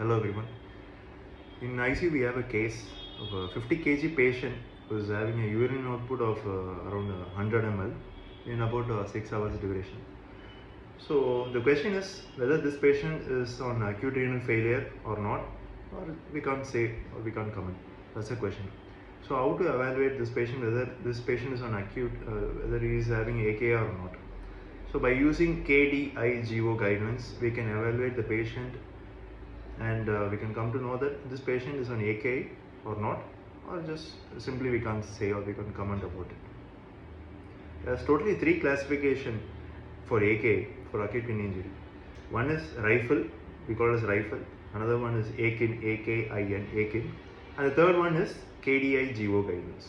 Hello everyone. In ICU we have a case of a 50 kg patient who is having a urine output of around 100 ml in about 6 hours duration. So the question is whether this patient is on acute renal failure or not, or we can't say or we can't comment. That's the question. So how to evaluate this patient, whether this patient is on acute, whether he is having AKI or not. So by using KDIGO guidelines, we can evaluate the patient and we can come to know that this patient is on AKI or not, or just simply we can't say or we can't comment about it. There's totally 3 classification for AKI, for acute kidney injury. One is rifle, we call it as rifle. Another one is AKIN, AKIN, AKIN, and the third one is KDIGO guidelines.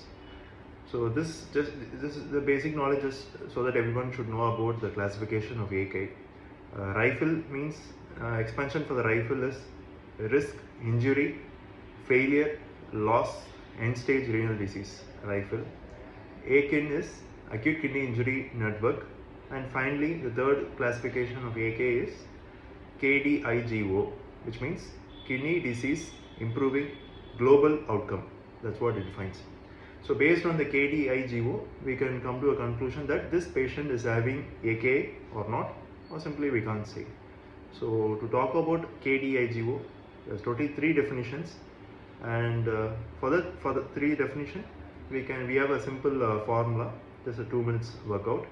So this is the basic knowledge, just so that everyone should know about the classification of AKI. Rifle means expansion for the rifle is risk, injury, failure, loss, end-stage renal disease. Rifle. AKIN is acute kidney injury network, and finally the third classification of AKI is KDIGO, which means kidney disease improving global outcome. That's what it defines. So based on the KDIGO, we can come to a conclusion that this patient is having AKI or not, or simply we can't say. So to talk about KDIGO, there's totally 3 definitions, and for the 3 definition, we have a simple formula. Just a 2 minutes workout.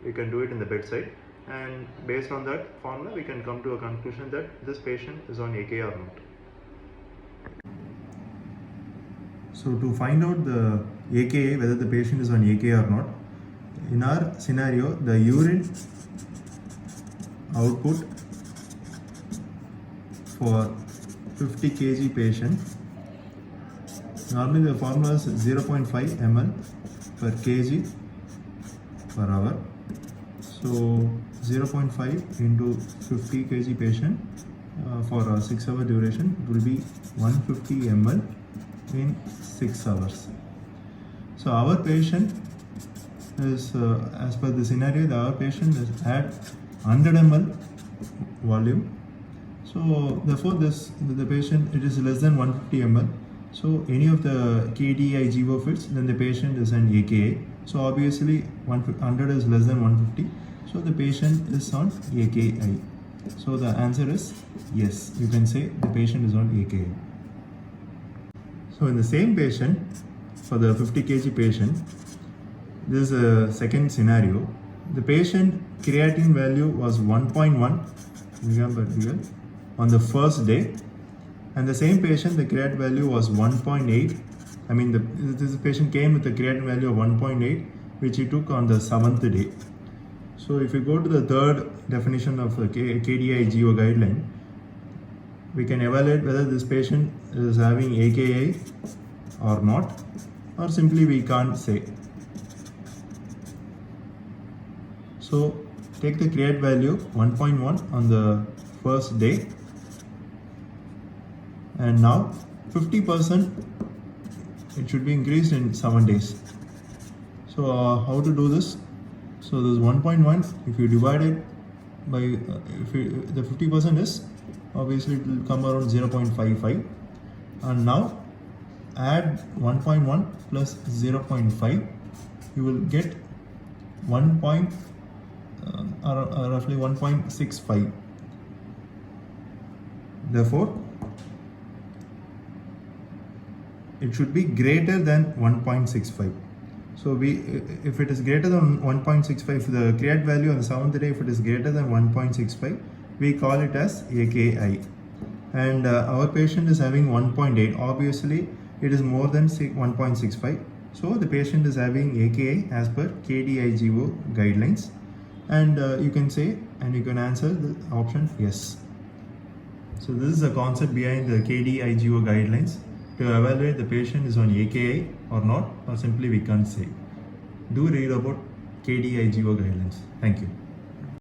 We can do it in the bedside, and based on that formula, we can come to a conclusion that this patient is on AKI or not. So to find out the AKI, whether the patient is on AKI or not, in our scenario, the urine output for 50 kg patient, normally the formula is 0.5 ml per kg per hour. So 0.5 into 50 kg patient for a 6 hour duration will be 150 ml in 6 hours. So our patient is, as per the scenario, our patient has had 100 ml volume. So therefore the patient, it is less than 150 ml. So any of the KDIGO fits, then the patient is an AKI. So obviously 100 is less than 150. So the patient is on AKI. So the answer is yes. You can say the patient is on AKI. So in the same patient, for the 50 kg patient, this is a second scenario. The patient creatinine value was 1.1 mg/dl on the first day, and the same patient, the creatinine value was 1.8. I mean, this patient came with a creatinine value of 1.8, which he took on the 7th day. So if you go to the third definition of the KDIGO guideline, we can evaluate whether this patient is having AKI or not, or simply we can't say. So take the creatinine value 1.1 on the first day, and now 50% it should be increased in 7 days. So how to do this? So this 1.1, if you divide it by the 50% is, obviously it will come around 0.55, and now add 1.1 plus 0.5, you will get roughly 1.65. Therefore it should be greater than 1.65. So if it is greater than 1.65, the creatinine value on the 7th day, if it is greater than 1.65, we call it as AKI. And our patient is having 1.8. Obviously, it is more than 1.65. So the patient is having AKI as per KDIGO guidelines. And you can say, and you can answer the option yes. So this is the concept behind the KDIGO guidelines, to evaluate the patient is on AKI or not, or simply we can't say. Do read about KDIGO guidelines. Thank you.